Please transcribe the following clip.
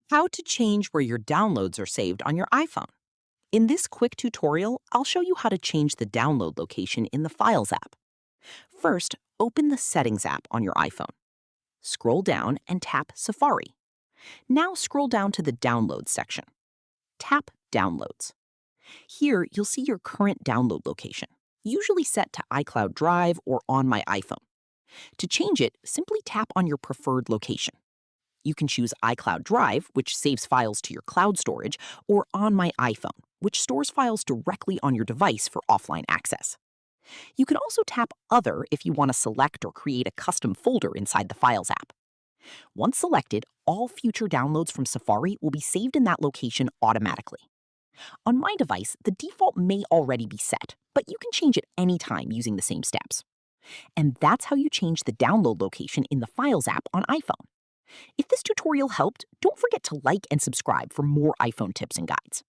How to change where your downloads are saved on your iPhone. In this quick tutorial, I'll show you how to change the download location in the Files app. First, open the Settings app on your iPhone. Scroll down and tap Safari. Now scroll down to the Downloads section. Tap Downloads. Here, you'll see your current download location, usually set to iCloud Drive or on my iPhone. To change it, simply tap on your preferred location. You can choose iCloud Drive, which saves files to your cloud storage, or On My iPhone, which stores files directly on your device for offline access. You can also tap Other if you want to select or create a custom folder inside the Files app. Once selected, all future downloads from Safari will be saved in that location automatically. On my device, the default may already be set, but you can change it anytime using the same steps. And that's how you change the download location in the Files app on iPhone. If this tutorial helped, don't forget to like and subscribe for more iPhone tips and guides.